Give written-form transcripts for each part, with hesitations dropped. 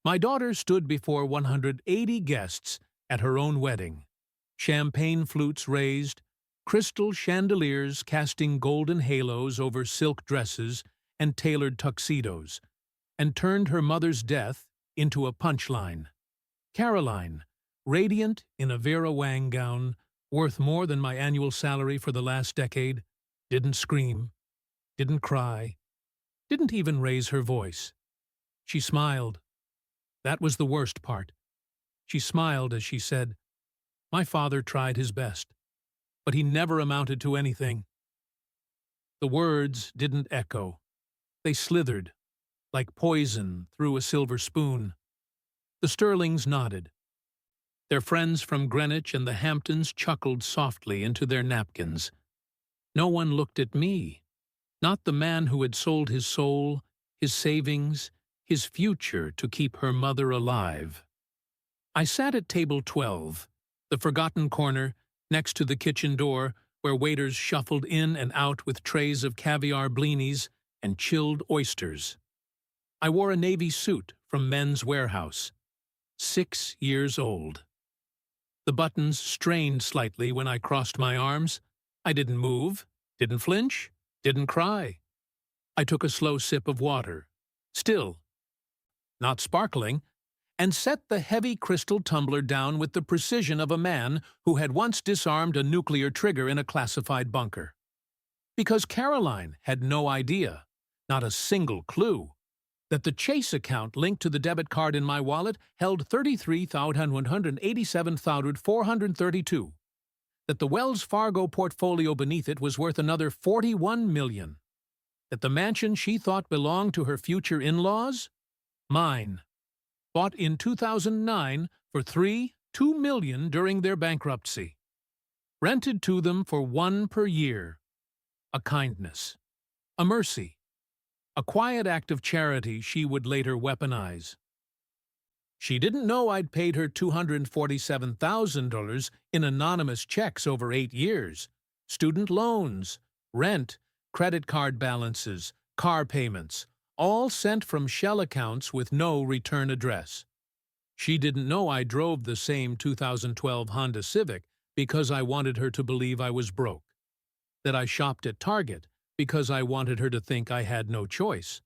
My daughter stood before 180 guests at her own wedding. Champagne flutes raised, crystal chandeliers casting golden halos over silk dresses and tailored tuxedos, and turned her mother's death into a punchline. Caroline, radiant in a Vera Wang gown, worth more than my annual salary for the last decade, didn't scream, didn't cry, didn't even raise her voice. She smiled. That was the worst part. She smiled as she said, "My father tried his best, but he never amounted to anything." The words didn't echo. They slithered, like poison through a silver spoon. The Sterlings nodded. Their friends from Greenwich and the Hamptons chuckled softly into their napkins. No one looked at me, not the man who had sold his soul, his savings, his future to keep her mother alive. I sat at table 12, the forgotten corner, next to the kitchen door, where waiters shuffled in and out with trays of caviar blinis and chilled oysters. I wore a navy suit from Men's Warehouse, 6 years old. The buttons strained slightly when I crossed my arms. I didn't move, didn't flinch, didn't cry. I took a slow sip of water, still, not sparkling, and set the heavy crystal tumbler down with the precision of a man who had once disarmed a nuclear trigger in a classified bunker. Because Caroline had no idea, not a single clue, that the Chase account linked to the debit card in my wallet held $33,187,432, that the Wells Fargo portfolio beneath it was worth another $41 million, that the mansion she thought belonged to her future in-laws, mine, bought in 2009 for $2 million during their bankruptcy, rented to them for $1 per year, a kindness, a mercy, a quiet act of charity she would later weaponize. She didn't know I'd paid her $247,000 in anonymous checks over 8 years, student loans, rent, credit card balances, car payments, all sent from shell accounts with no return address. She didn't know I drove the same 2012 Honda Civic because I wanted her to believe I was broke, that I shopped at Target because I wanted her to think I had no choice,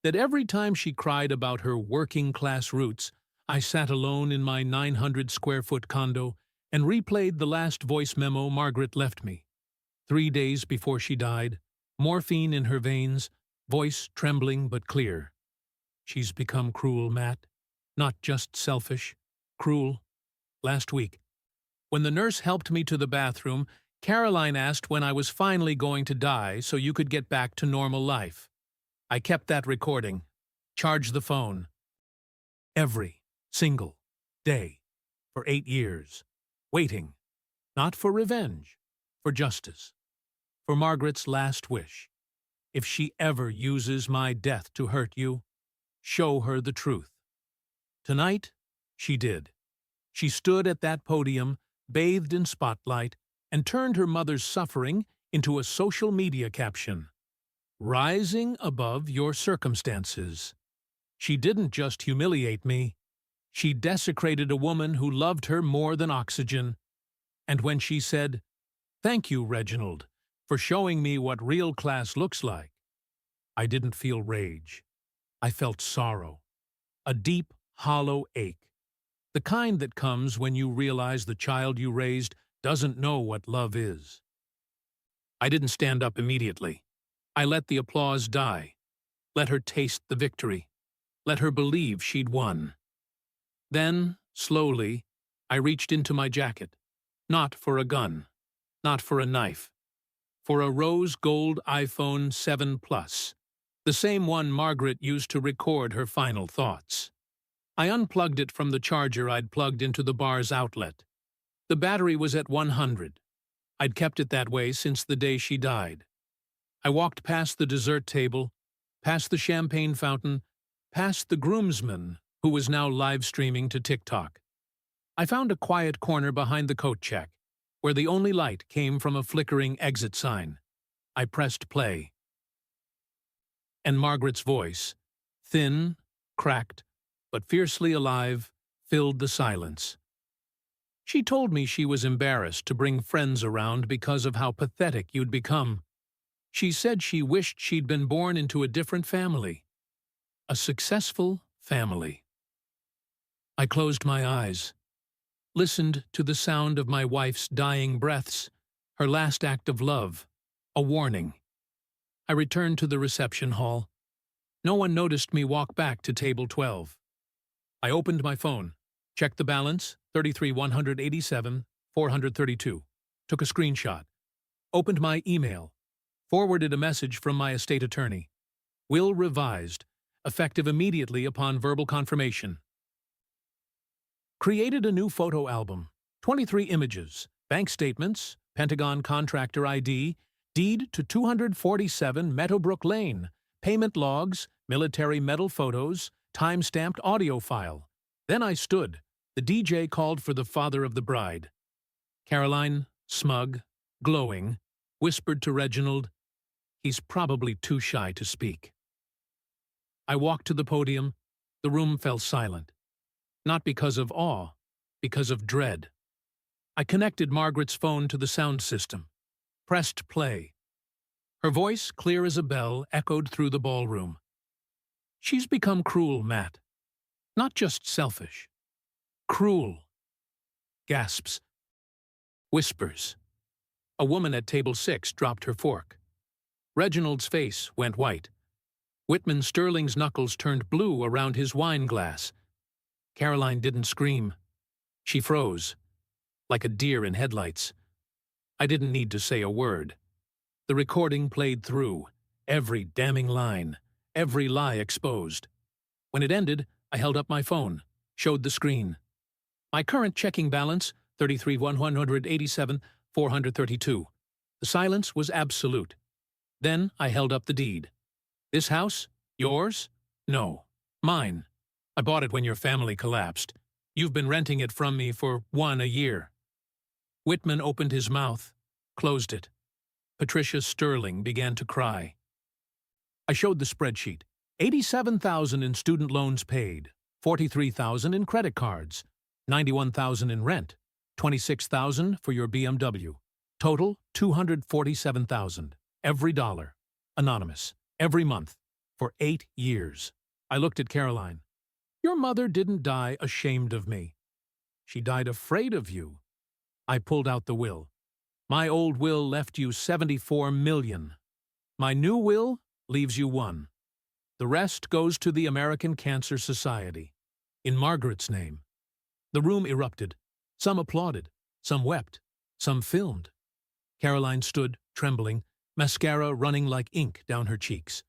that every time she cried about her working-class roots, I sat alone in my 900-square-foot condo and replayed the last voice memo Margaret left me. 3 days before she died, morphine in her veins, voice trembling but clear. She's become cruel, Matt. Not just selfish, cruel. Last week, when the nurse helped me to the bathroom, Caroline asked when I was finally going to die so you could get back to normal life. I kept that recording, charged the phone. Every single day for 8 years, waiting, not for revenge, for justice, for Margaret's last wish. If she ever uses my death to hurt you, show her the truth. Tonight, she did. She stood at that podium, bathed in spotlight, and turned her mother's suffering into a social media caption. Rising above your circumstances. She didn't just humiliate me. She desecrated a woman who loved her more than oxygen. And when she said, "Thank you, Reginald, for showing me what real class looks like," I didn't feel rage. I felt sorrow. A deep, hollow ache. The kind that comes when you realize the child you raised doesn't know what love is. I didn't stand up immediately. I let the applause die. Let her taste the victory. Let her believe she'd won. Then, slowly, I reached into my jacket. Not for a gun. Not for a knife. For a rose gold iPhone 7 Plus. The same one Margaret used to record her final thoughts. I unplugged it from the charger I'd plugged into the bar's outlet. The battery was at 100. I'd kept it that way since the day she died. I walked past the dessert table, past the champagne fountain, past the groomsman, who was now live-streaming to TikTok. I found a quiet corner behind the coat check, where the only light came from a flickering exit sign. I pressed play. And Margaret's voice, thin, cracked, but fiercely alive, filled the silence. She told me she was embarrassed to bring friends around because of how pathetic you'd become. She said she wished she'd been born into a different family. A successful family. I closed my eyes, listened to the sound of my wife's dying breaths, her last act of love, a warning. I returned to the reception hall. No one noticed me walk back to table 12. I opened my phone, checked the balance, 33,187, 432, took a screenshot, opened my email, forwarded a message from my estate attorney. Will revised, effective immediately upon verbal confirmation. Created a new photo album, 23 images, bank statements, Pentagon contractor ID, deed to 247 Meadowbrook Lane, payment logs, military medal photos, time-stamped audio file. Then I stood. The DJ called for the father of the bride. Caroline, smug, glowing, whispered to Reginald, "He's probably too shy to speak." I walked to the podium. The room fell silent. Not because of awe, because of dread. I connected Margaret's phone to the sound system, pressed play. Her voice, clear as a bell, echoed through the ballroom. "She's become cruel, Matt. Not just selfish. Cruel." Gasps. Whispers. A woman at table 6 dropped her fork. Reginald's face went white. Whitman Sterling's knuckles turned blue around his wine glass. Caroline didn't scream. She froze, like a deer in headlights. I didn't need to say a word. The recording played through, every damning line, every lie exposed. When it ended, I held up my phone, showed the screen. My current checking balance, 33,187, 432. The silence was absolute. Then I held up the deed. "This house? Yours? No. Mine. I bought it when your family collapsed. You've been renting it from me for a year." Whitman opened his mouth, closed it. Patricia Sterling began to cry. I showed the spreadsheet. 87,000 in student loans paid, 43,000 in credit cards, 91,000 in rent, 26,000 for your BMW. Total 247,000. Every dollar. Anonymous. Every month. For 8 years. I looked at Caroline. "Your mother didn't die ashamed of me. She died afraid of you." I pulled out the will. "My old will left you 74 million. My new will leaves you 1. The rest goes to the American Cancer Society. In Margaret's name." The room erupted. Some applauded. Some wept. Some filmed. Caroline stood, trembling, mascara running like ink down her cheeks.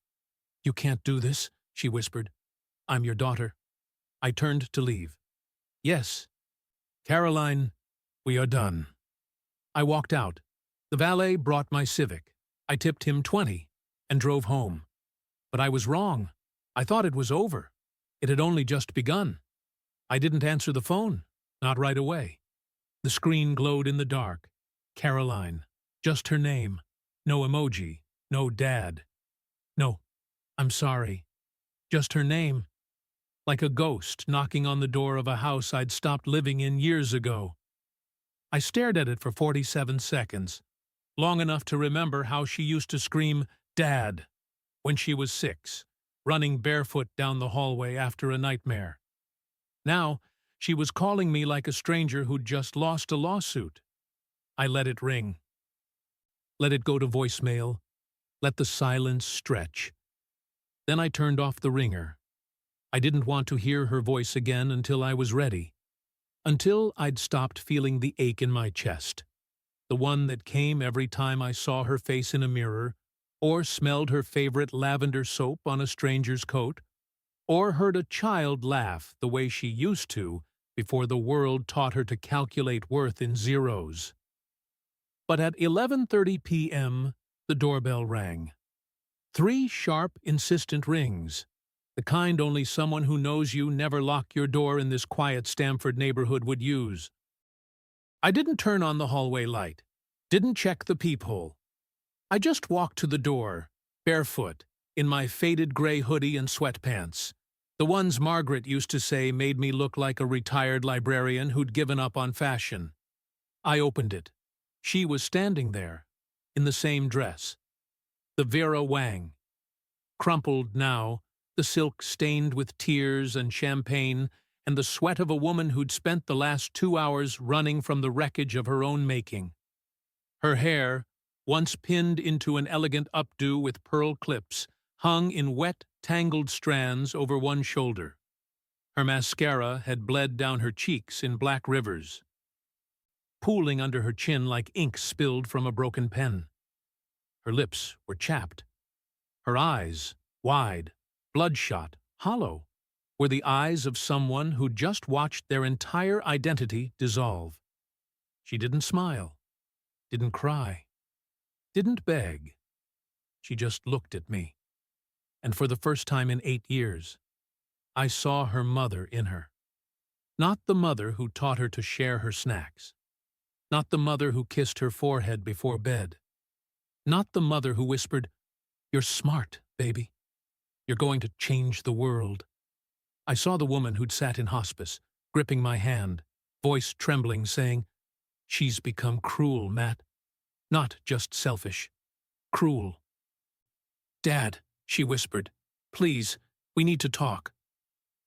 "You can't do this," she whispered. "I'm your daughter." I turned to leave. "Yes. Caroline, we are done." I walked out. The valet brought my Civic. I tipped him 20 and drove home. But I was wrong. I thought it was over. It had only just begun. I didn't answer the phone. Not right away. The screen glowed in the dark. Caroline. Just her name. No emoji. No dad. No, I'm sorry. Just her name. Like a ghost knocking on the door of a house I'd stopped living in years ago. I stared at it for 47 seconds, long enough to remember how she used to scream, "Dad," when she was 6, running barefoot down the hallway after a nightmare. Now, she was calling me like a stranger who'd just lost a lawsuit. I let it ring. Let it go to voicemail. Let the silence stretch. Then I turned off the ringer. I didn't want to hear her voice again until I was ready. Until I'd stopped feeling the ache in my chest. The one that came every time I saw her face in a mirror, or smelled her favorite lavender soap on a stranger's coat, or heard a child laugh the way she used to before the world taught her to calculate worth in zeros. But at 11:30 p.m., the doorbell rang. 3 sharp, insistent rings. The kind only someone who knows you never lock your door in this quiet Stamford neighborhood would use. I didn't turn on the hallway light. Didn't check the peephole. I just walked to the door, barefoot, in my faded gray hoodie and sweatpants. The ones Margaret used to say made me look like a retired librarian who'd given up on fashion. I opened it. She was standing there, in the same dress. The Vera Wang. Crumpled now, the silk stained with tears and champagne, and the sweat of a woman who'd spent the last 2 hours running from the wreckage of her own making. Her hair, once pinned into an elegant updo with pearl clips, hung in wet, tangled strands over one shoulder. Her mascara had bled down her cheeks in black rivers, pooling under her chin like ink spilled from a broken pen. Her lips were chapped. Her eyes, wide, bloodshot, hollow, were the eyes of someone who'd just watched their entire identity dissolve. She didn't smile, didn't cry, didn't beg. She just looked at me. And for the first time in 8 years, I saw her mother in her. Not the mother who taught her to share her snacks. Not the mother who kissed her forehead before bed. Not the mother who whispered, "You're smart, baby. You're going to change the world." I saw the woman who'd sat in hospice, gripping my hand, voice trembling, saying, "She's become cruel, Matt. Not just selfish. Cruel." "Dad," she whispered, "please, we need to talk."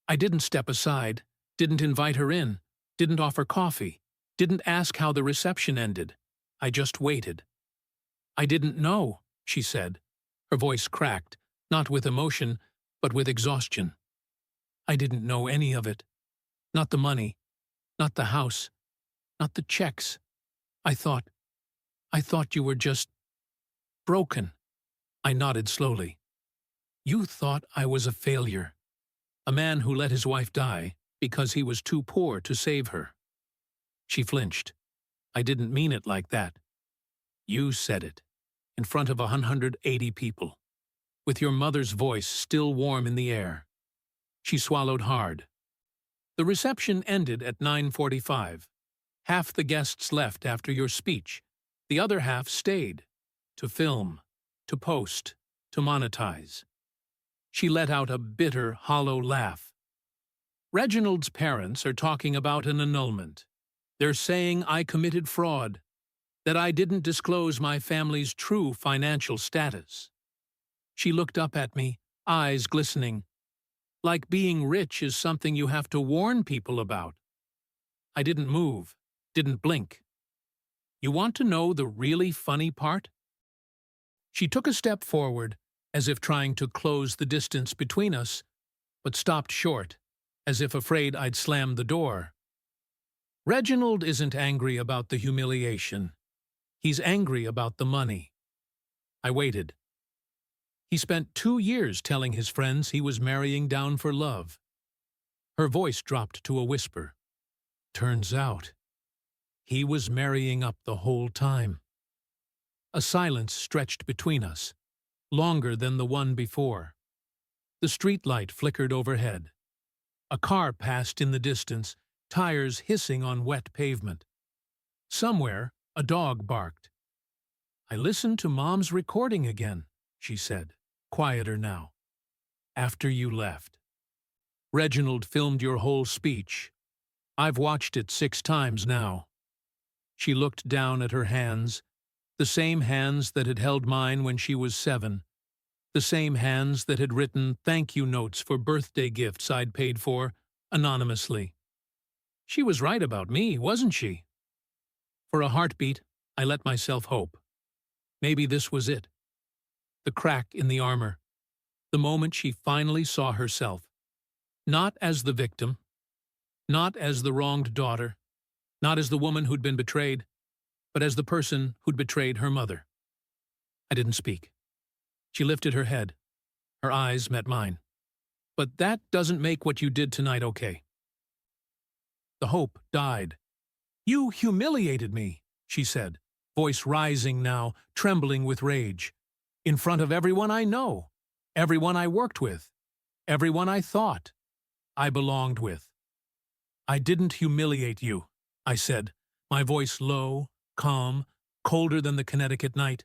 I didn't step aside, didn't invite her in, didn't offer coffee, didn't ask how the reception ended. I just waited. "I didn't know," she said. Her voice cracked, not with emotion, but with exhaustion. "I didn't know any of it. Not the money, not the house, not the checks. I thought you were just broken." I nodded slowly. "You thought I was a failure. A man who let his wife die because he was too poor to save her." She flinched. "I didn't mean it like that." "You said it, in front of 180 people, with your mother's voice still warm in the air." She swallowed hard. "The reception ended at 9:45. Half the guests left after your speech. The other half stayed. To film, to post, to monetize." She let out a bitter, hollow laugh. "Reginald's parents are talking about an annulment. They're saying I committed fraud, that I didn't disclose my family's true financial status." She looked up at me, eyes glistening. "Like being rich is something you have to warn people about." I didn't move, didn't blink. "You want to know the really funny part?" She took a step forward, as if trying to close the distance between us, but stopped short, as if afraid I'd slammed the door. "Reginald isn't angry about the humiliation. He's angry about the money." I waited. "He spent 2 years telling his friends he was marrying down for love." Her voice dropped to a whisper. "Turns out, he was marrying up the whole time." A silence stretched between us, longer than the one before. The streetlight flickered overhead. A car passed in the distance, tires hissing on wet pavement. Somewhere, a dog barked. "I listened to Mom's recording again," she said, quieter now. "After you left. Reginald filmed your whole speech. I've watched it 6 times now." She looked down at her hands, the same hands that had held mine when she was 7, the same hands that had written thank you notes for birthday gifts I'd paid for, anonymously. She was right about me, wasn't she? For a heartbeat, I let myself hope. Maybe this was it. The crack in the armor. The moment she finally saw herself. Not as the victim. Not as the wronged daughter. Not as the woman who'd been betrayed, but as the person who'd betrayed her mother. I didn't speak. She lifted her head. Her eyes met mine. "But that doesn't make what you did tonight okay." The hope died. "You humiliated me," she said, voice rising now, trembling with rage. "In front of everyone I know, everyone I worked with, everyone I thought I belonged with." "I didn't humiliate you," I said, my voice low, calm, colder than the Connecticut night.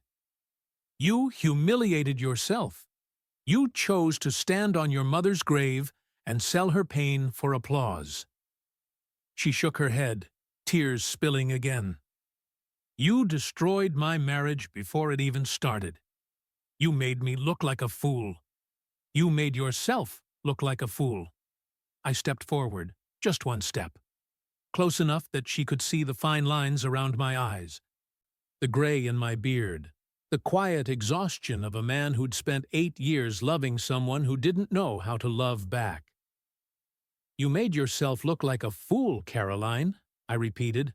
"You humiliated yourself. You chose to stand on your mother's grave and sell her pain for applause. She shook her head, tears spilling again. You destroyed my marriage before it even started. You made me look like a fool. You made yourself look like a fool. I stepped forward, just one step, close enough that she could see the fine lines around my eyes, the gray in my beard, the quiet exhaustion of a man who'd spent 8 years loving someone who didn't know how to love back. You made yourself look like a fool, Caroline, I repeated,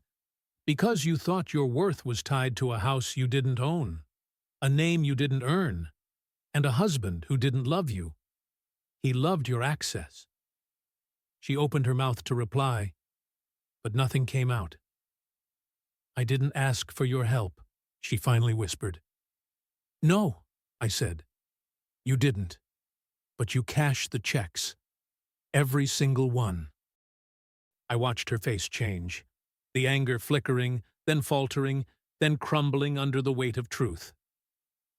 because you thought your worth was tied to a house you didn't own, a name you didn't earn, and a husband who didn't love you. He loved your access. She opened her mouth to reply, but nothing came out. I didn't ask for your help, she finally whispered. No, I said. You didn't, but you cashed the checks. Every single one. I watched her face change, the anger flickering, then faltering, then crumbling under the weight of truth.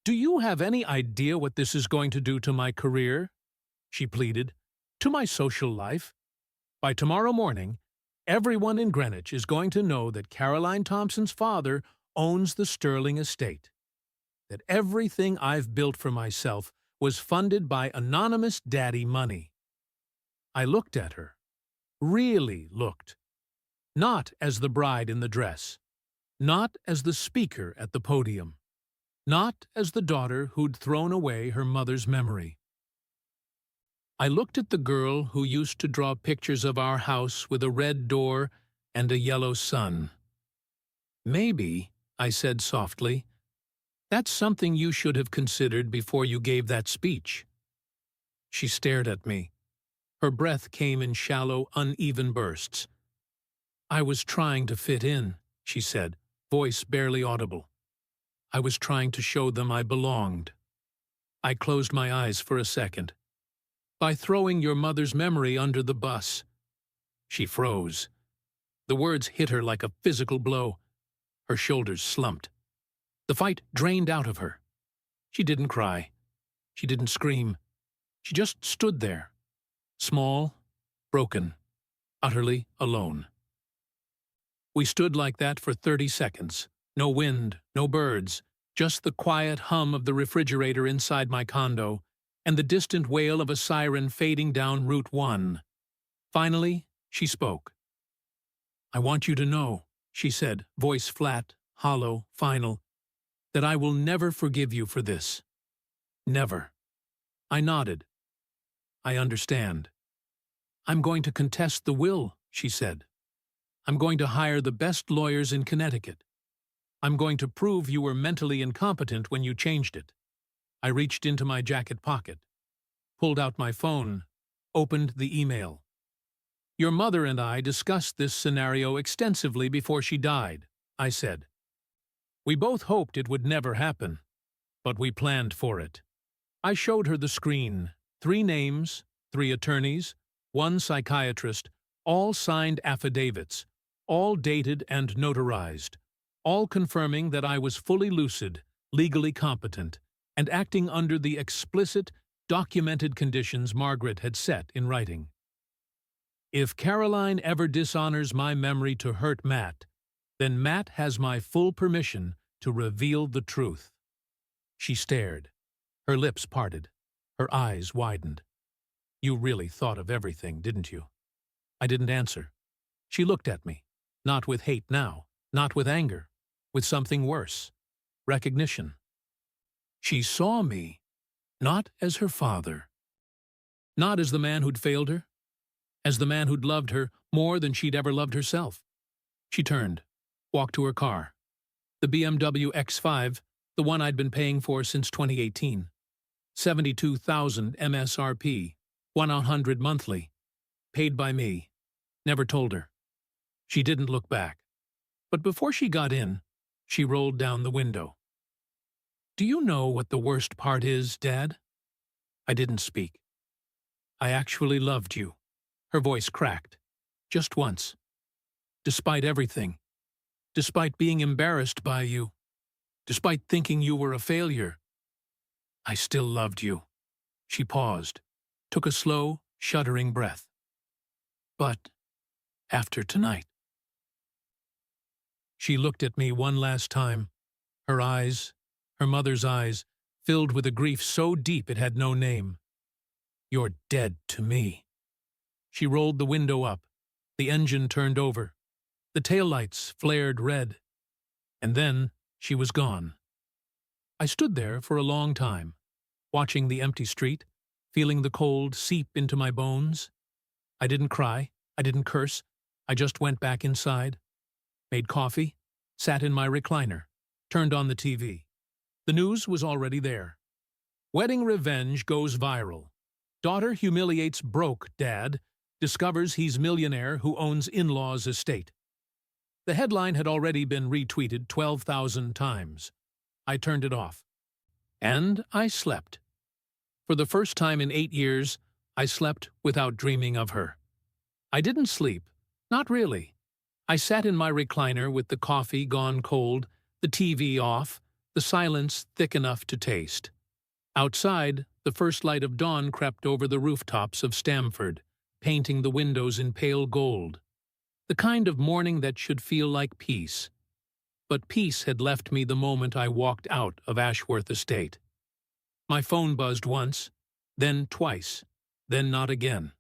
Do you have any idea what this is going to do to my career? She pleaded. To my social life? By tomorrow morning, everyone in Greenwich is going to know that Caroline Thompson's father owns the Sterling estate. That everything I've built for myself was funded by anonymous daddy money. I looked at her, really looked. Not as the bride in the dress, not as the speaker at the podium, not as the daughter who'd thrown away her mother's memory. I looked at the girl who used to draw pictures of our house with a red door and a yellow sun. Maybe, I said softly, that's something you should have considered before you gave that speech. She stared at me. Her breath came in shallow, uneven bursts. I was trying to fit in, she said, voice barely audible. I was trying to show them I belonged. I closed my eyes for a second. By throwing your mother's memory under the bus. She froze. The words hit her like a physical blow. Her shoulders slumped. The fight drained out of her. She didn't cry. She didn't scream. She just stood there. Small, broken, utterly alone. We stood like that for 30 seconds. No wind, no birds, just the quiet hum of the refrigerator inside my condo and the distant wail of a siren fading down Route 1. Finally, she spoke. I want you to know, she said, voice flat, hollow, final, that I will never forgive you for this. Never. I nodded. I understand. I'm going to contest the will, she said. I'm going to hire the best lawyers in Connecticut. I'm going to prove you were mentally incompetent when you changed it. I reached into my jacket pocket, pulled out my phone, opened the email. Your mother and I discussed this scenario extensively before she died, I said. We both hoped it would never happen, but we planned for it. I showed her the screen, 3 names, 3 attorneys, 1 psychiatrist, all signed affidavits, all dated and notarized, all confirming that I was fully lucid, legally competent, and acting under the explicit, documented conditions Margaret had set in writing. If Caroline ever dishonors my memory to hurt Matt, then Matt has my full permission to reveal the truth. She stared. Her lips parted. Her eyes widened. You really thought of everything, didn't you? I didn't answer. She looked at me, not with hate now, not with anger, with something worse, recognition. She saw me, not as her father, not as the man who'd failed her, as the man who'd loved her more than she'd ever loved herself. She turned, walked to her car, the BMW X5, the one I'd been paying for since 2018, $72,000 MSRP, 100 monthly, paid by me. Never told her. She didn't look back. But before she got in, she rolled down the window. Do you know what the worst part is, Dad? I didn't speak. I actually loved you. Her voice cracked. Just once. Despite everything. Despite being embarrassed by you. Despite thinking you were a failure. I still loved you. She paused, took a slow, shuddering breath. But after tonight. She looked at me one last time, her eyes, her mother's eyes, filled with a grief so deep it had no name. You're dead to me. She rolled the window up. The engine turned over. The taillights flared red. And then she was gone. I stood there for a long time, watching the empty street, feeling the cold seep into my bones. I didn't cry. I didn't curse. I just went back inside, made coffee, sat in my recliner, turned on the TV. The news was already there. Wedding revenge goes viral. Daughter humiliates broke dad, discovers he's millionaire who owns in-laws' estate. The headline had already been retweeted 12,000 times. I turned it off. And I slept. For the first time in 8 years, I slept without dreaming of her. I didn't sleep. Not really. I sat in my recliner with the coffee gone cold, the TV off, the silence thick enough to taste. Outside, the first light of dawn crept over the rooftops of Stamford, painting the windows in pale gold. The kind of morning that should feel like peace. But peace had left me the moment I walked out of Ashworth Estate. My phone buzzed once, then twice, then not again.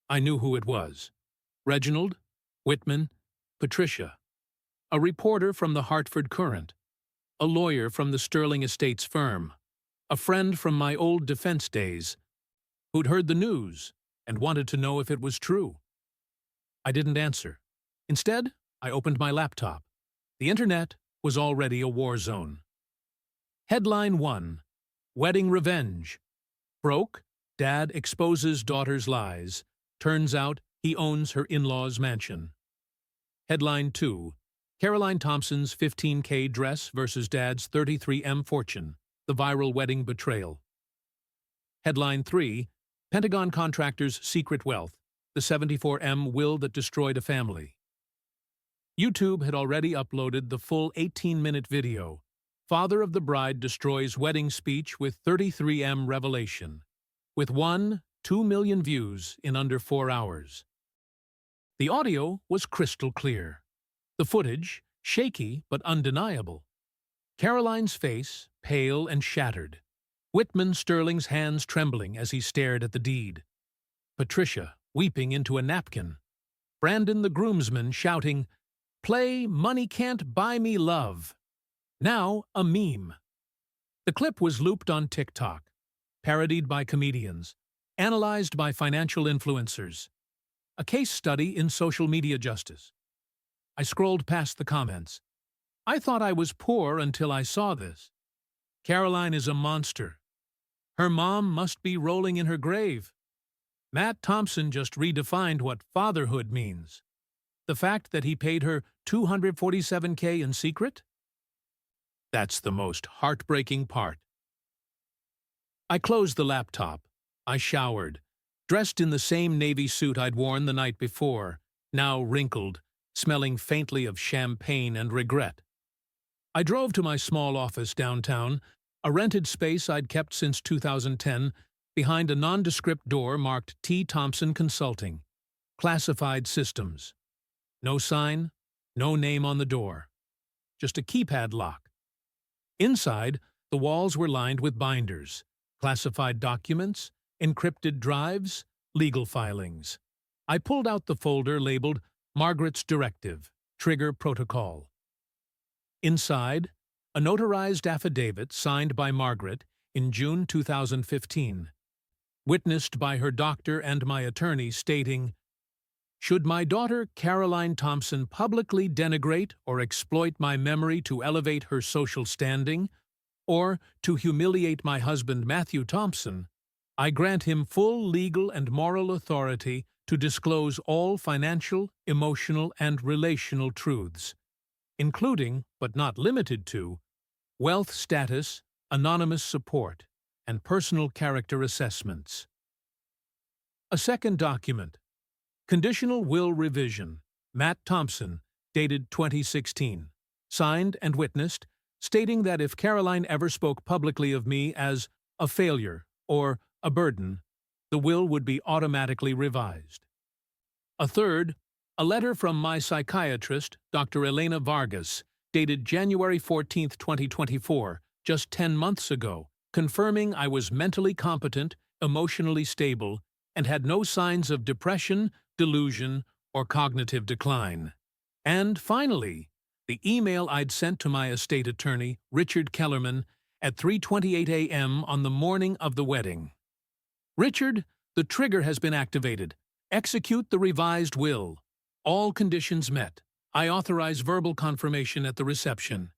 I knew who it was. Reginald, Whitman, Patricia. A reporter from the Hartford Courant. A lawyer from the Sterling Estates firm. A friend from my old defense days, who'd heard the news and wanted to know if it was true. I didn't answer. Instead, I opened my laptop. The internet was already a war zone. Headline 1. Wedding revenge. Broke, dad exposes daughter's lies. Turns out he owns her in-laws' mansion. Headline 2. Caroline Thompson's $15K dress versus dad's $33M fortune. The viral wedding betrayal. Headline 3. Pentagon contractor's secret wealth. The $74M will that destroyed a family. YouTube had already uploaded the full 18-minute video. Father of the bride destroys wedding speech with $33M revelation. With 2 million views in under 4 hours. The audio was crystal clear. The footage, shaky but undeniable. Caroline's face, pale and shattered. Whitman Sterling's hands trembling as he stared at the deed. Patricia, weeping into a napkin. Brandon the groomsman shouting, "Play Money Can't Buy Me Love." Now a meme. The clip was looped on TikTok, parodied by comedians, analyzed by financial influencers. A case study in social media justice. I scrolled past the comments. I thought I was poor until I saw this. Caroline is a monster. Her mom must be rolling in her grave. Matt Thompson just redefined what fatherhood means. The fact that he paid her $247K in secret? That's the most heartbreaking part. I closed the laptop. I showered, dressed in the same navy suit I'd worn the night before, now wrinkled, smelling faintly of champagne and regret. I drove to my small office downtown, a rented space I'd kept since 2010, behind a nondescript door marked T. Thompson Consulting. Classified systems. No sign, no name on the door. Just a keypad lock. Inside, the walls were lined with binders, classified documents, encrypted drives, legal filings. I pulled out the folder labeled Margaret's Directive, Trigger Protocol. Inside, a notarized affidavit signed by Margaret in June 2015, witnessed by her doctor and my attorney stating, "Should my daughter Caroline Thompson publicly denigrate or exploit my memory to elevate her social standing, or to humiliate my husband Matthew Thompson, I grant him full legal and moral authority to disclose all financial, emotional, and relational truths, including, but not limited to, wealth status, anonymous support, and personal character assessments." A second document. Conditional Will Revision, Matt Thompson, dated 2016, signed and witnessed, stating that if Caroline ever spoke publicly of me as a failure or a burden, the will would be automatically revised. A third, a letter from my psychiatrist, Dr. Elena Vargas, dated January 14, 2024, just 10 months ago, confirming I was mentally competent, emotionally stable, and had no signs of depression, delusion, or cognitive decline. And finally, the email I'd sent to my estate attorney, Richard Kellerman, at 3:28 a.m. on the morning of the wedding. Richard, the trigger has been activated. Execute the revised will. All conditions met. I authorize verbal confirmation at the reception.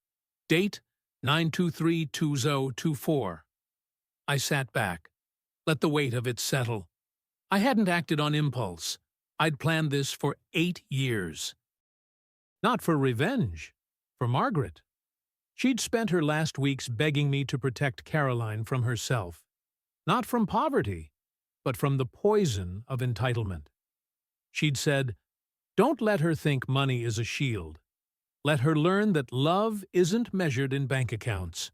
Date, 9/23/2024. I sat back. Let the weight of it settle. I hadn't acted on impulse. I'd planned this for 8 years. Not for revenge. For Margaret. She'd spent her last weeks begging me to protect Caroline from herself. Not from poverty, but from the poison of entitlement. She'd said, "Don't let her think money is a shield. Let her learn that love isn't measured in bank accounts."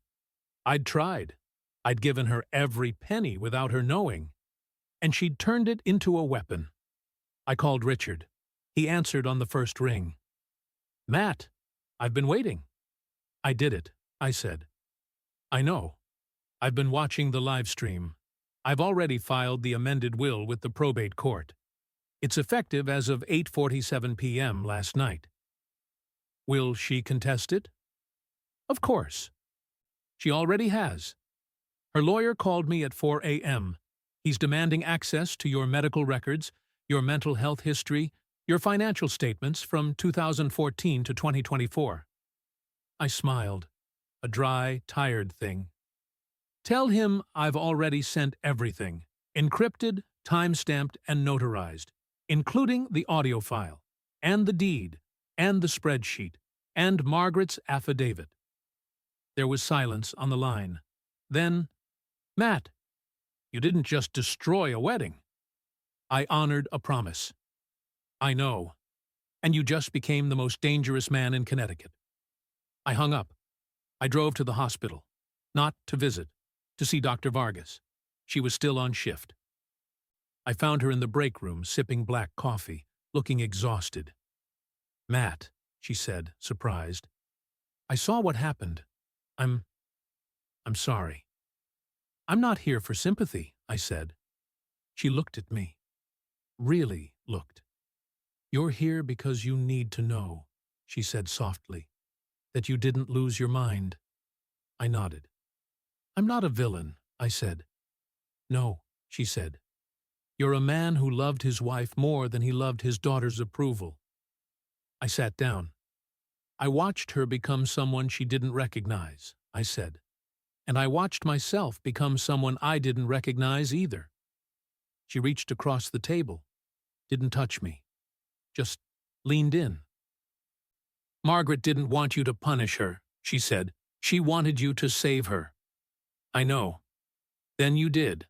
I'd tried. I'd given her every penny without her knowing, and she'd turned it into a weapon. I called Richard. He answered on the first ring. "Matt, I've been waiting." "I did it," I said. "I know. I've been watching the live stream. I've already filed the amended will with the probate court. It's effective as of 8:47 p.m. last night." "Will she contest it?" "Of course. She already has. Her lawyer called me at 4 a.m. He's demanding access to your medical records, your mental health history, your financial statements from 2014 to 2024. I smiled, a dry, tired thing. "Tell him I've already sent everything, encrypted, time-stamped, and notarized, including the audio file, and the deed, and the spreadsheet, and Margaret's affidavit." There was silence on the line. Then, "Matt, you didn't just destroy a wedding." "I honored a promise." "I know. And you just became the most dangerous man in Connecticut." I hung up. I drove to the hospital. Not to visit, to see Dr. Vargas. She was still on shift. I found her in the break room, sipping black coffee, looking exhausted. "Matt," she said, surprised. "I saw what happened. I'm sorry." "I'm not here for sympathy," I said. She looked at me. Really looked. "You're here because you need to know," she said softly, "that you didn't lose your mind." I nodded. "I'm not a villain," I said. "No," she said. "You're a man who loved his wife more than he loved his daughter's approval." I sat down. "I watched her become someone she didn't recognize," I said. "And I watched myself become someone I didn't recognize either." She reached across the table, didn't touch me, just leaned in. "Margaret didn't want you to punish her," she said. "She wanted you to save her." "I know. Then you did."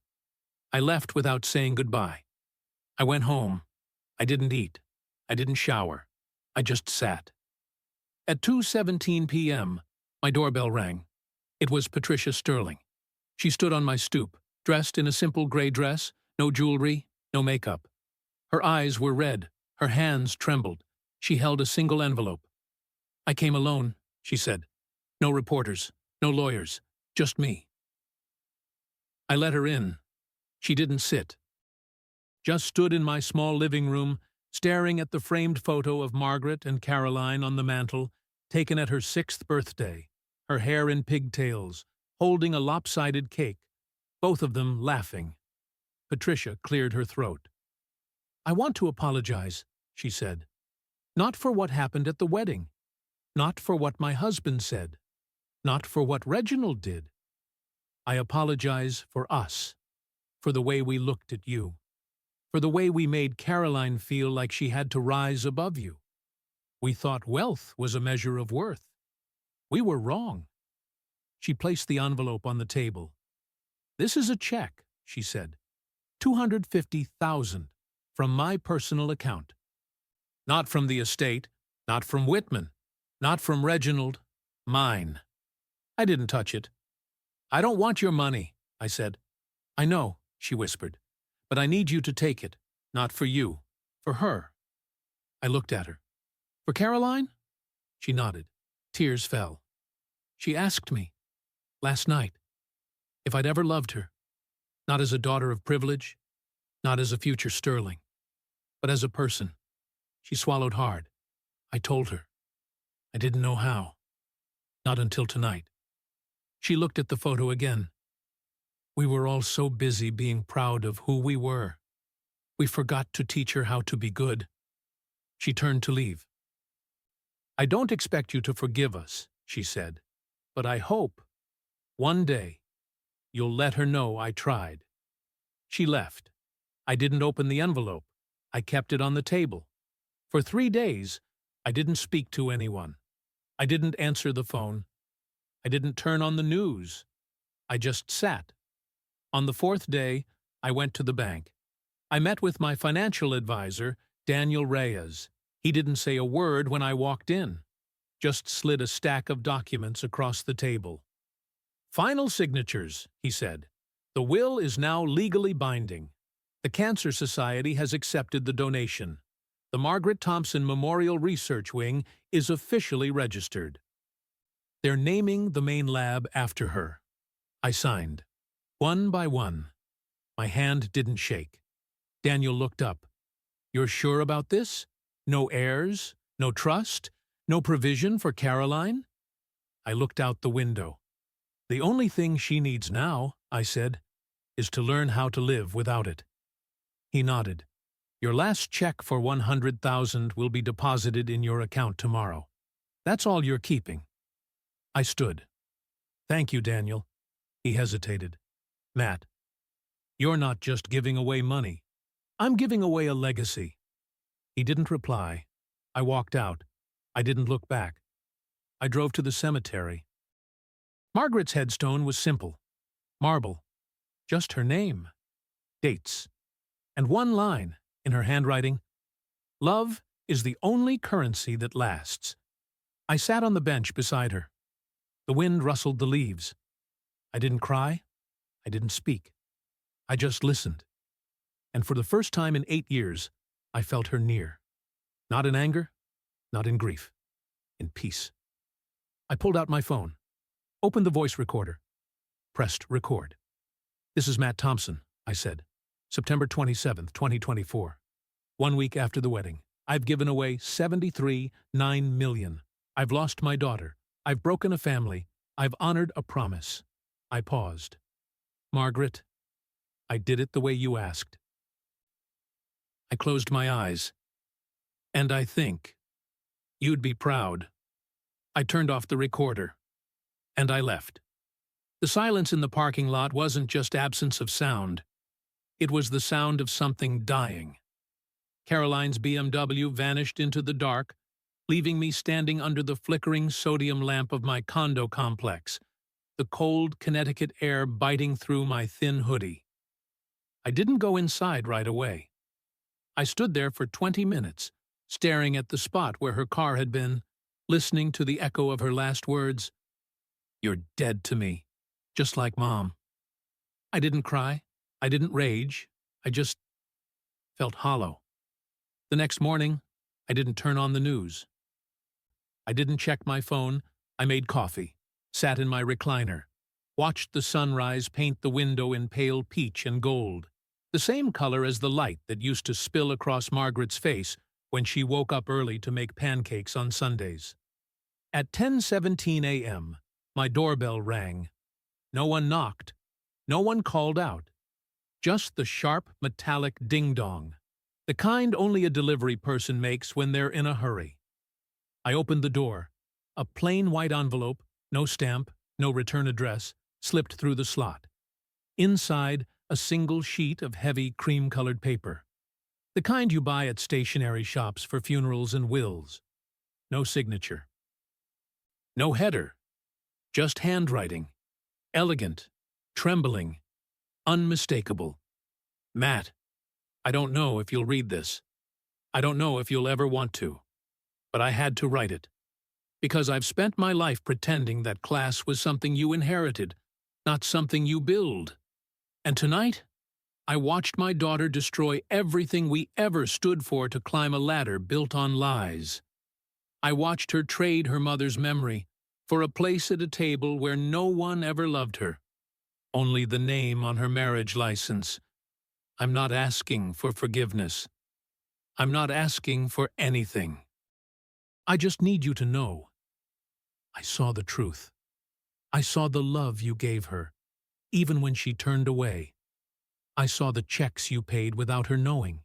I left without saying goodbye. I went home. I didn't eat. I didn't shower. I just sat. At 2:17 p.m., my doorbell rang. It was Patricia Sterling. She stood on my stoop, dressed in a simple gray dress, no jewelry, no makeup. Her eyes were red. Her hands trembled. She held a single envelope. "I came alone," she said. "No reporters, no lawyers, just me." I let her in. She didn't sit. Just stood in my small living room, staring at the framed photo of Margaret and Caroline on the mantel, taken at her 6th birthday, her hair in pigtails, holding a lopsided cake, both of them laughing. Patricia cleared her throat. "I want to apologize," she said. "Not for what happened at the wedding. Not for what my husband said. Not for what Reginald did. I apologize for us, for the way we looked at you, for the way we made Caroline feel like she had to rise above you. We thought wealth was a measure of worth. We were wrong." She placed the envelope on the table. "This is a check," she said. $250,000 from my personal account. Not from the estate, not from Whitman, not from Reginald, mine." I didn't touch it. "I don't want your money," I said. "I know," she whispered, But I need you to take it. Not for you. For her. I looked at her. For Caroline? She nodded. Tears fell. She asked me, last night, if I'd ever loved her. Not as a daughter of privilege, not as a future Sterling, but as a person. She swallowed hard. I told her. I didn't know how. Not until tonight. She looked at the photo again. We were all so busy being proud of who we were. We forgot to teach her how to be good. She turned to leave. I don't expect you to forgive us, she said, but I hope, one day, you'll let her know I tried. She left. I didn't open the envelope. I kept it on the table. For 3 days, I didn't speak to anyone. I didn't answer the phone. I didn't turn on the news. I just sat. On the 4th day, I went to the bank. I met with my financial advisor, Daniel Reyes. He didn't say a word when I walked in, just slid a stack of documents across the table. Final signatures, he said. The will is now legally binding. The Cancer Society has accepted the donation. The Margaret Thompson Memorial Research Wing is officially registered. They're naming the main lab after her. I signed. One by one. My hand didn't shake. Daniel looked up. You're sure about this? No heirs? No trust? No provision for Caroline? I looked out the window. The only thing she needs now, I said, is to learn how to live without it. He nodded. Your last check for $100,000 will be deposited in your account tomorrow. That's all you're keeping. I stood. Thank you, Daniel. He hesitated. Matt, you're not just giving away money. I'm giving away a legacy. He didn't reply. I walked out. I didn't look back. I drove to the cemetery. Margaret's headstone was simple. Marble. Just her name. Dates. And one line, in her handwriting, Love is the only currency that lasts. I sat on the bench beside her. The wind rustled the leaves. I didn't cry. I didn't speak. I just listened. And for the first time in 8 years, I felt her near. Not in anger, not in grief. In peace. I pulled out my phone. Opened the voice recorder. Pressed record. This is Matt Thompson, I said. September 27th, 2024. 1 week after the wedding. I've given away $73.9 million. I've lost my daughter. I've broken a family. I've honored a promise. I paused. Margaret, I did it the way you asked. I closed my eyes. And I think you'd be proud. I turned off the recorder. And I left. The silence in the parking lot wasn't just absence of sound. It was the sound of something dying. Caroline's BMW vanished into the dark, leaving me standing under the flickering sodium lamp of my condo complex, the cold Connecticut air biting through my thin hoodie. I didn't go inside right away. I stood there for 20 minutes, staring at the spot where her car had been, listening to the echo of her last words. You're dead to me, just like Mom. I didn't cry. I didn't rage. I just felt hollow. The next morning, I didn't turn on the news. I didn't check my phone. I made coffee, sat in my recliner, watched the sunrise paint the window in pale peach and gold, the same color as the light that used to spill across Margaret's face when she woke up early to make pancakes on Sundays. At 10:17 a.m., my doorbell rang. No one knocked. No one called out. Just the sharp, metallic ding-dong, the kind only a delivery person makes when they're in a hurry. I opened the door. A plain white envelope, no stamp, no return address, slipped through the slot. Inside, a single sheet of heavy cream-colored paper. The kind you buy at stationery shops for funerals and wills. No signature. No header. Just handwriting. Elegant. Trembling. Unmistakable. Matt, I don't know if you'll read this. I don't know if you'll ever want to. But I had to write it. Because I've spent my life pretending that class was something you inherited, not something you build. And tonight, I watched my daughter destroy everything we ever stood for to climb a ladder built on lies. I watched her trade her mother's memory for a place at a table where no one ever loved her, only the name on her marriage license. I'm not asking for forgiveness. I'm not asking for anything. I just need you to know. I saw the truth. I saw the love you gave her, even when she turned away. I saw the checks you paid without her knowing.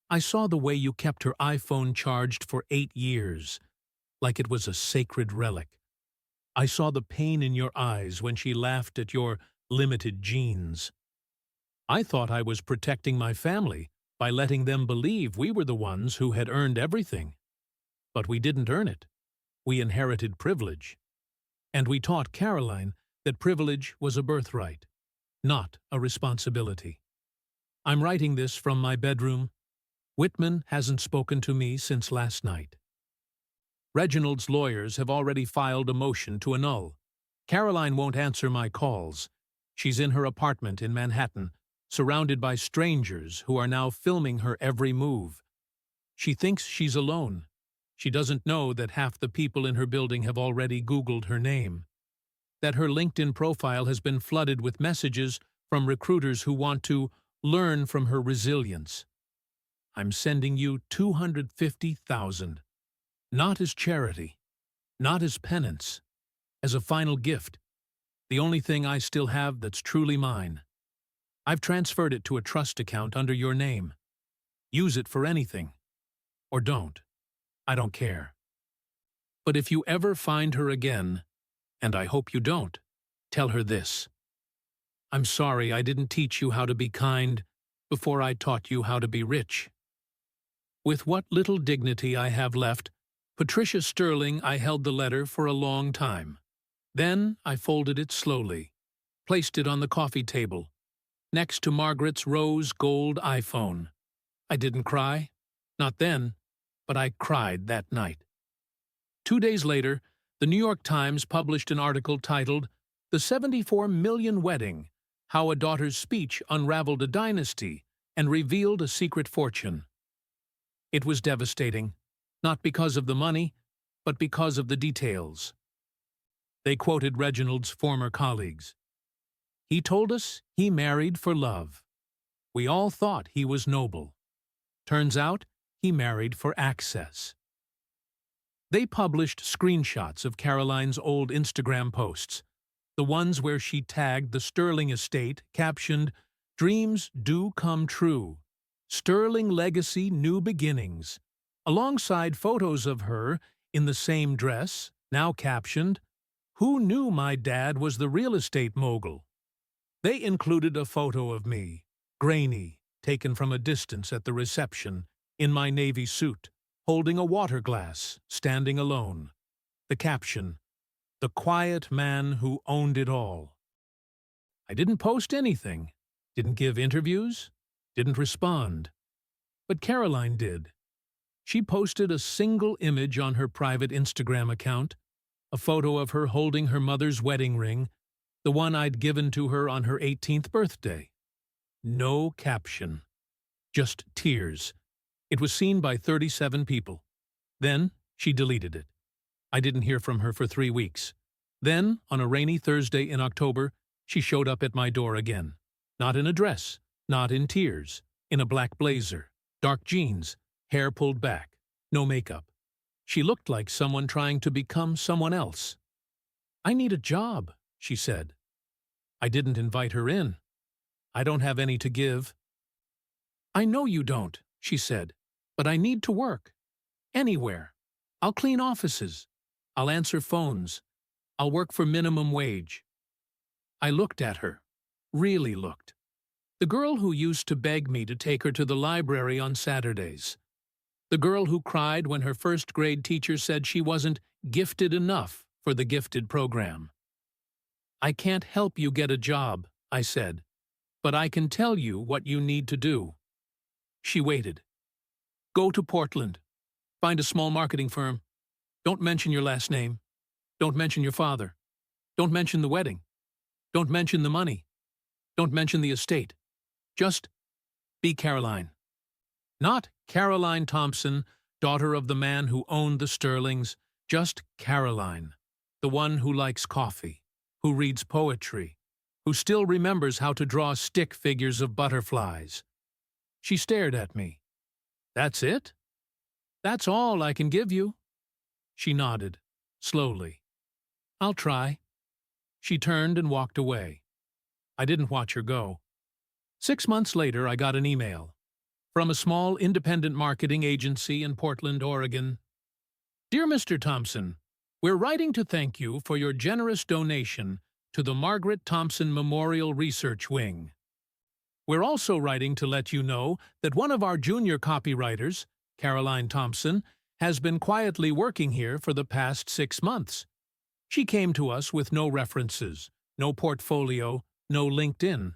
I saw the way you kept her iPhone charged for 8 years, like it was a sacred relic. I saw the pain in your eyes when she laughed at your limited genes. I thought I was protecting my family by letting them believe we were the ones who had earned everything. But we didn't earn it. We inherited privilege. And we taught Caroline that privilege was a birthright, not a responsibility. I'm writing this from my bedroom. Whitman hasn't spoken to me since last night. Reginald's lawyers have already filed a motion to annul. Caroline won't answer my calls. She's in her apartment in Manhattan, surrounded by strangers who are now filming her every move. She thinks she's alone. She doesn't know that half the people in her building have already Googled her name, that her LinkedIn profile has been flooded with messages from recruiters who want to learn from her resilience. I'm sending you $250,000, not as charity, not as penance, as a final gift, the only thing I still have that's truly mine. I've transferred it to a trust account under your name. Use it for anything. Or don't. I don't care. But if you ever find her again, and I hope you don't, tell her this. I'm sorry I didn't teach you how to be kind before I taught you how to be rich. With what little dignity I have left, Patricia Sterling, I held the letter for a long time. Then I folded it slowly, placed it on the coffee table, next to Margaret's rose gold iPhone. I didn't cry, not then, but I cried that night. 2 days later, the New York Times published an article titled, "The 74 Million Wedding: How a Daughter's Speech Unraveled a Dynasty and Revealed a Secret Fortune." It was devastating, not because of the money, but because of the details. They quoted Reginald's former colleagues. He told us he married for love. We all thought he was noble. Turns out, he married for access. They published screenshots of Caroline's old Instagram posts, the ones where she tagged the Sterling estate, captioned, "Dreams do come true. Sterling legacy new beginnings," alongside photos of her in the same dress, now captioned, "Who knew my dad was the real estate mogul?" They included a photo of me, grainy, taken from a distance at the reception, in my navy suit, holding a water glass, standing alone. The caption, "The quiet man who owned it all." I didn't post anything, didn't give interviews, didn't respond. But Caroline did. She posted a single image on her private Instagram account, a photo of her holding her mother's wedding ring, the one I'd given to her on her 18th birthday. No caption. Just tears. It was seen by 37 people. Then she deleted it. I didn't hear from her for 3 weeks. Then, on a rainy Thursday in October, she showed up at my door again. Not in a dress, not in tears, in a black blazer, dark jeans, hair pulled back, no makeup. She looked like someone trying to become someone else. "I need a job," she said. I didn't invite her in. "I don't have any to give." "I know you don't," she said, "but I need to work. Anywhere. I'll clean offices. I'll answer phones. I'll work for minimum wage." I looked at her. Really looked. The girl who used to beg me to take her to the library on Saturdays. The girl who cried when her first-grade teacher said she wasn't gifted enough for the gifted program. "I can't help you get a job," I said, "but I can tell you what you need to do." She waited. "Go to Portland. Find a small marketing firm. Don't mention your last name. Don't mention your father. Don't mention the wedding. Don't mention the money. Don't mention the estate. Just be Caroline. Not Caroline Thompson, daughter of the man who owned the Sterlings. Just Caroline, the one who likes coffee, who reads poetry, who still remembers how to draw stick figures of butterflies. She stared at me. That's it? That's all I can give you. She nodded, slowly. I'll try. She turned and walked away. I didn't watch her go. 6 months later, I got an email from a small independent marketing agency in Portland, Oregon. Dear Mr. Thompson, we're writing to thank you for your generous donation to the Margaret Thompson Memorial Research Wing. We're also writing to let you know that one of our junior copywriters, Caroline Thompson, has been quietly working here for the past 6 months. She came to us with no references, no portfolio, no LinkedIn.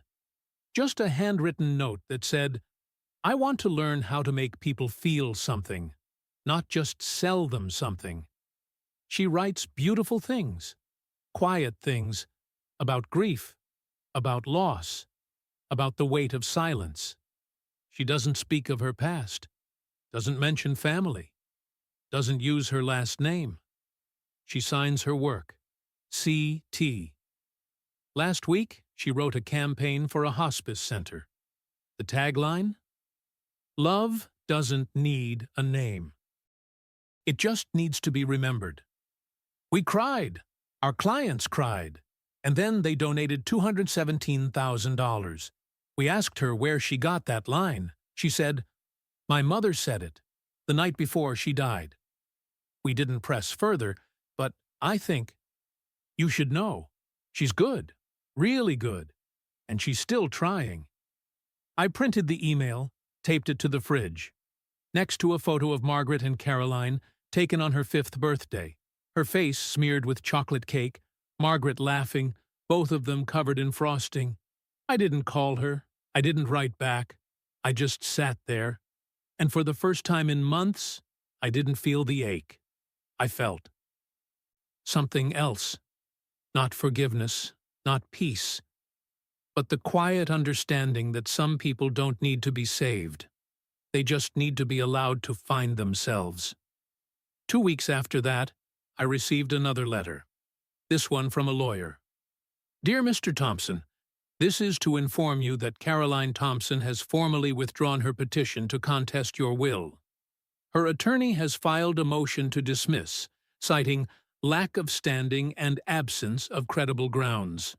Just a handwritten note that said, I want to learn how to make people feel something, not just sell them something. She writes beautiful things, quiet things, about grief, about loss, about the weight of silence. She doesn't speak of her past, doesn't mention family, doesn't use her last name. She signs her work, C.T. Last week, she wrote a campaign for a hospice center. The tagline? Love doesn't need a name. It just needs to be remembered. We cried. Our clients cried. And then they donated $217,000. We asked her where she got that line. She said, My mother said it, the night before she died. We didn't press further, but I think you should know. She's good, really good, and she's still trying. I printed the email, taped it to the fridge, next to a photo of Margaret and Caroline taken on her 5th birthday, her face smeared with chocolate cake, Margaret laughing, both of them covered in frosting. I didn't call her. I didn't write back. I just sat there. And for the first time in months, I didn't feel the ache. I felt something else. Not forgiveness, not peace, but the quiet understanding that some people don't need to be saved. They just need to be allowed to find themselves. 2 weeks after that, I received another letter, this one from a lawyer. Dear Mr. Thompson, this is to inform you that Caroline Thompson has formally withdrawn her petition to contest your will. Her attorney has filed a motion to dismiss, citing lack of standing and absence of credible grounds.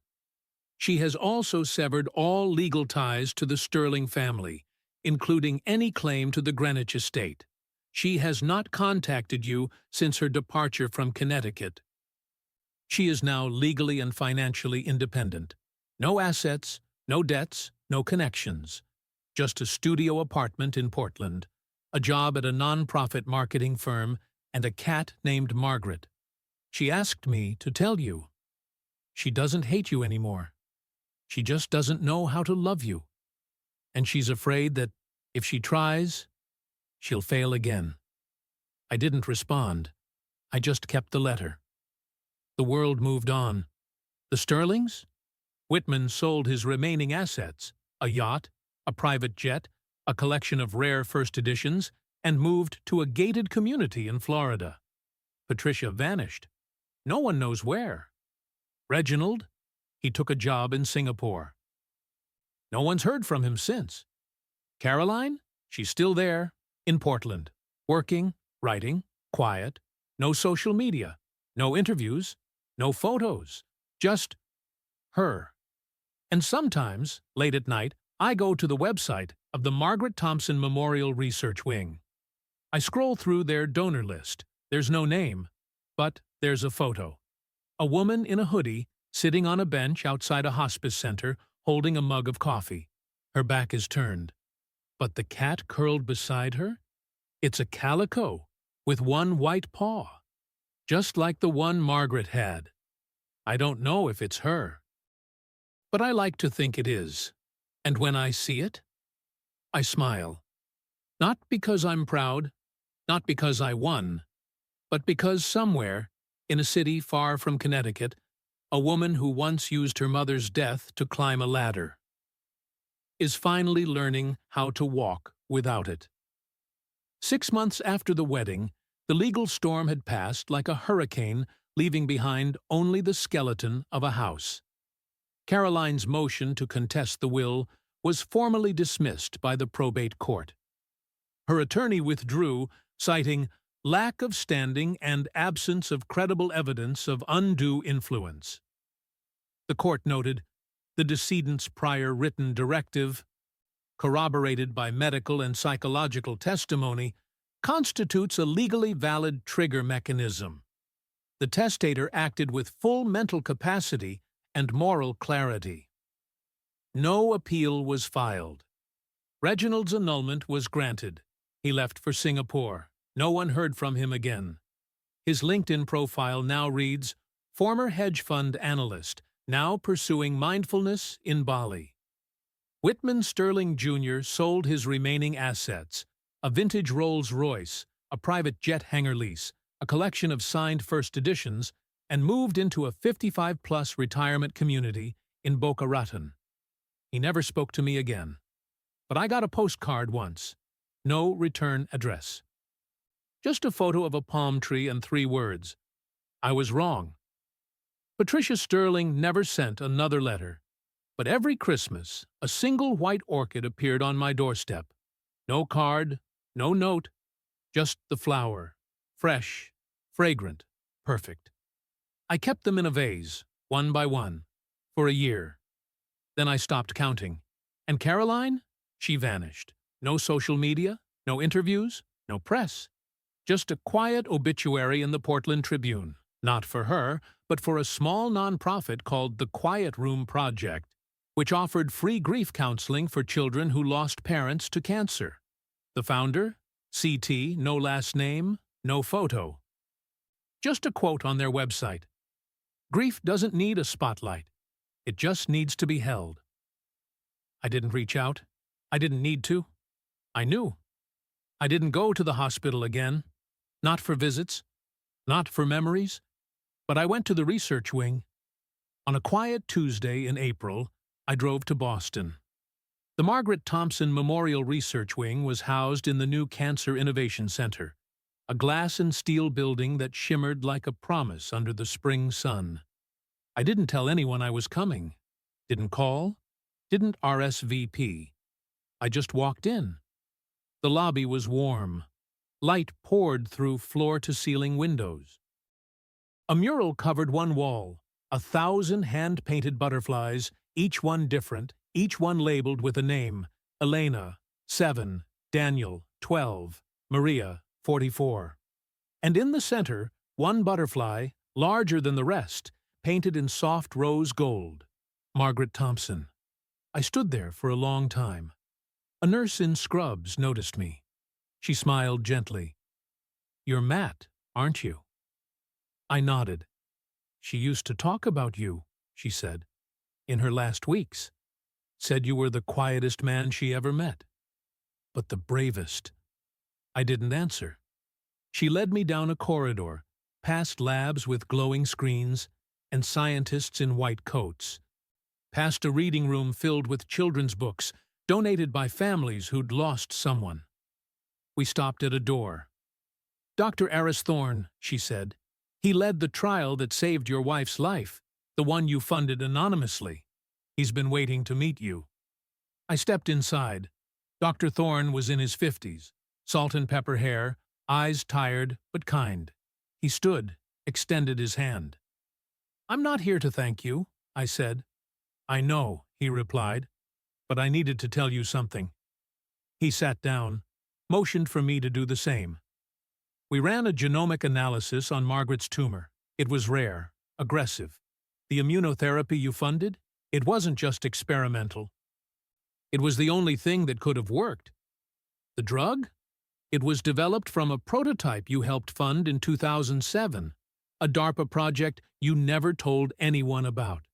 She has also severed all legal ties to the Sterling family, including any claim to the Greenwich estate. She has not contacted you since her departure from Connecticut. She is now legally and financially independent. No assets, no debts, no connections. Just a studio apartment in Portland, a job at a non-profit marketing firm, and a cat named Margaret. She asked me to tell you. She doesn't hate you anymore. She just doesn't know how to love you. And she's afraid that if she tries, she'll fail again. I didn't respond. I just kept the letter. The world moved on. The Sterlings? Whitman sold his remaining assets, a yacht, a private jet, a collection of rare first editions, and moved to a gated community in Florida. Patricia vanished. No one knows where. Reginald? He took a job in Singapore. No one's heard from him since. Caroline? She's still there, in Portland, working, writing, quiet, no social media, no interviews, no photos, just her. And sometimes, late at night, I go to the website of the Margaret Thompson Memorial Research Wing. I scroll through their donor list. There's no name, but there's a photo. A woman in a hoodie sitting on a bench outside a hospice center holding a mug of coffee. Her back is turned. But the cat curled beside her? It's a calico with one white paw, just like the one Margaret had. I don't know if it's her, but I like to think it is. And when I see it, I smile. Not because I'm proud, not because I won, but because somewhere, in a city far from Connecticut, a woman who once used her mother's death to climb a ladder is finally learning how to walk without it. 6 months after the wedding, the legal storm had passed like a hurricane, leaving behind only the skeleton of a house. Caroline's motion to contest the will was formally dismissed by the probate court. Her attorney withdrew, citing lack of standing and absence of credible evidence of undue influence. The court noted the decedent's prior written directive, corroborated by medical and psychological testimony, constitutes a legally valid trigger mechanism. The testator acted with full mental capacity and moral clarity. No appeal was filed. Reginald's annulment was granted. He left for Singapore. No one heard from him again. His LinkedIn profile now reads, "Former hedge fund analyst, now pursuing mindfulness in Bali." Whitman Sterling Jr. sold his remaining assets, a vintage Rolls-Royce, a private jet hangar lease, a collection of signed first editions, and moved into a 55-plus retirement community in Boca Raton. He never spoke to me again. But I got a postcard once. No return address. Just a photo of a palm tree and 3 words. I was wrong. Patricia Sterling never sent another letter. But every Christmas, a single white orchid appeared on my doorstep. No card, no note, just the flower. Fresh, fragrant, perfect. I kept them in a vase, one by one, for a year. Then I stopped counting. And Caroline? She vanished. No social media, no interviews, no press. Just a quiet obituary in the Portland Tribune. Not for her, but for a small nonprofit called the Quiet Room Project, which offered free grief counseling for children who lost parents to cancer. The founder? CT, no last name, no photo. Just a quote on their website. Grief doesn't need a spotlight. It just needs to be held. I didn't reach out. I didn't need to. I knew. I didn't go to the hospital again. Not for visits. Not for memories. But I went to the research wing. On a quiet Tuesday in April, I drove to Boston. The Margaret Thompson Memorial Research Wing was housed in the new Cancer Innovation Center, a glass and steel building that shimmered like a promise under the spring sun. I didn't tell anyone I was coming. Didn't call. Didn't RSVP. I just walked in. The lobby was warm. Light poured through floor-to-ceiling windows. A mural covered one wall, 1,000 hand-painted butterflies, each one different, each one labeled with a name: Elena, 7, Daniel, 12, Maria, 44. And in the center, one butterfly, larger than the rest, painted in soft rose gold: Margaret Thompson. I stood there for a long time. A nurse in scrubs noticed me. She smiled gently. "You're Matt, aren't you?" I nodded. "She used to talk about you," she said, "in her last weeks. Said you were the quietest man she ever met. But the bravest." I didn't answer. She led me down a corridor, past labs with glowing screens and scientists in white coats, past a reading room filled with children's books donated by families who'd lost someone. We stopped at a door. "Dr. Aris Thorne," she said. "He led the trial that saved your wife's life, the one you funded anonymously. He's been waiting to meet you." I stepped inside. Dr. Thorne was in his 50s, salt and pepper hair, eyes tired but kind. He stood, extended his hand. "I'm not here to thank you," I said. "I know," he replied, "but I needed to tell you something." He sat down, motioned for me to do the same. We ran a genomic analysis on Margaret's tumor. It was rare, aggressive. The immunotherapy you funded? It wasn't just experimental. It was the only thing that could have worked. The drug? It was developed from a prototype you helped fund in 2007, a DARPA project you never told anyone about.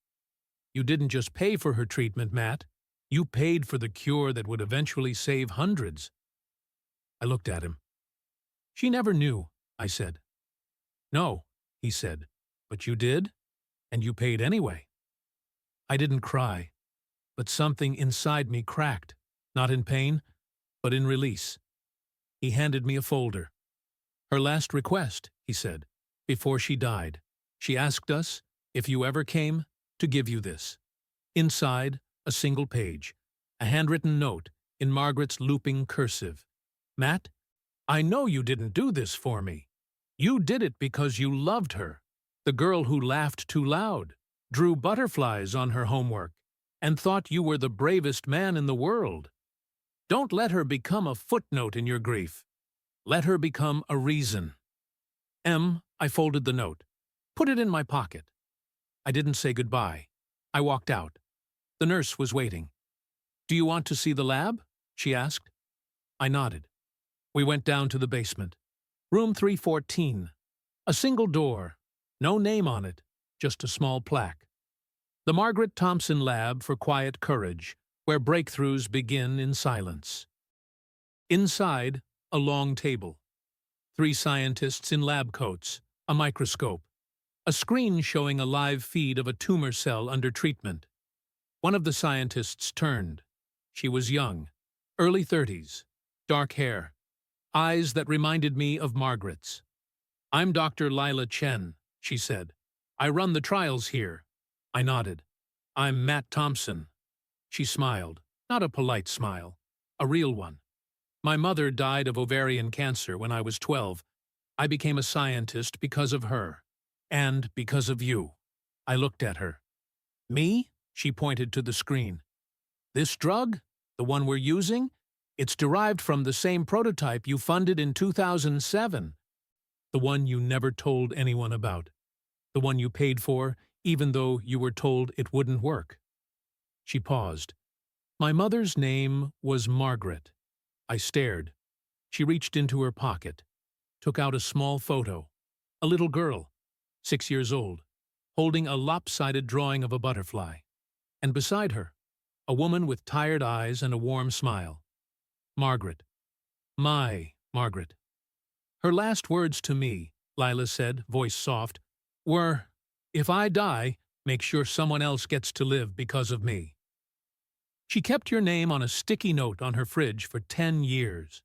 You didn't just pay for her treatment, Matt. You paid for the cure that would eventually save hundreds. I looked at him. "She never knew," I said. "No," he said, "but you did, and you paid anyway." I didn't cry, but something inside me cracked, not in pain, but in release. He handed me a folder. Her last request, he said, before she died. She asked us, if you ever came, to give you this. Inside, a single page, a handwritten note in Margaret's looping cursive. Matt, I know you didn't do this for me. You did it because you loved her, the girl who laughed too loud, drew butterflies on her homework, and thought you were the bravest man in the world. Don't let her become a footnote in your grief. Let her become a reason. I folded the note, put it in my pocket. I didn't say goodbye. I walked out. The nurse was waiting. Do you want to see the lab? She asked. I nodded. We went down to the basement. Room 314. A single door. No name on it, just a small plaque. The Margaret Thompson Lab for Quiet Courage, where breakthroughs begin in silence. Inside, a long table. 3 scientists in lab coats, a microscope, a screen showing a live feed of a tumor cell under treatment. One of the scientists turned. She was young, early 30s, dark hair, eyes that reminded me of Margaret's. I'm Dr. Lila Chen, she said. I run the trials here. I nodded. I'm Matt Thompson. She smiled, not a polite smile, a real one. My mother died of ovarian cancer when I was 12. I became a scientist because of her. And because of you. I looked at her. Me? She pointed to the screen. This drug, the one we're using, it's derived from the same prototype you funded in 2007. The one you never told anyone about. The one you paid for, even though you were told it wouldn't work. She paused. My mother's name was Margaret. I stared. She reached into her pocket, took out a small photo. A little girl, 6 years old, holding a lopsided drawing of a butterfly. And beside her, a woman with tired eyes and a warm smile. Margaret. My Margaret. Her last words to me, Lila said, voice soft, were, if I die, make sure someone else gets to live because of me. She kept your name on a sticky note on her fridge for 10 years.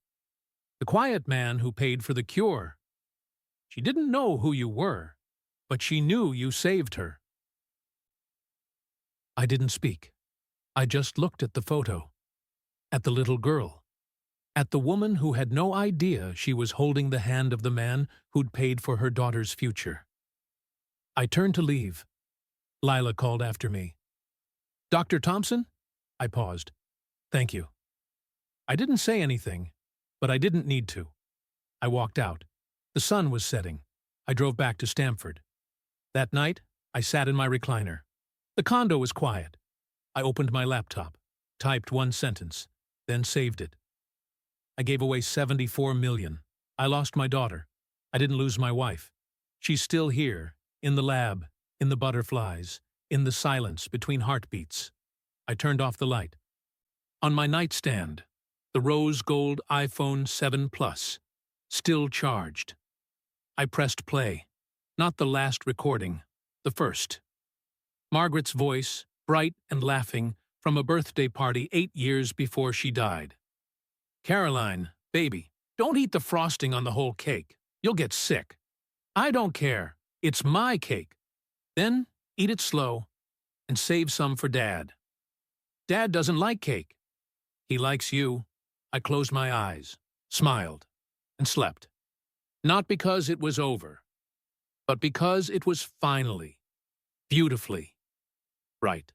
The quiet man who paid for the cure. She didn't know who you were, but she knew you saved her. I didn't speak. I just looked at the photo, at the little girl, at the woman who had no idea she was holding the hand of the man who'd paid for her daughter's future. I turned to leave. Lila called after me. Dr. Thompson? I paused. Thank you. I didn't say anything, but I didn't need to. I walked out. The sun was setting. I drove back to Stamford. That night, I sat in my recliner. The condo was quiet. I opened my laptop, typed one sentence, then saved it. I gave away $74 million. I lost my daughter. I didn't lose my wife. She's still here, in the lab, in the butterflies, in the silence between heartbeats. I turned off the light. On my nightstand, the rose gold iPhone 7 Plus, still charged. I pressed play. Not the last recording, the first. Margaret's voice, bright and laughing, from a birthday party 8 years before she died. Caroline, baby, don't eat the frosting on the whole cake. You'll get sick. I don't care. It's my cake. Then eat it slow and save some for Dad. Dad doesn't like cake. He likes you. I closed my eyes, smiled, and slept. Not because it was over, but because it was finally, beautifully, right.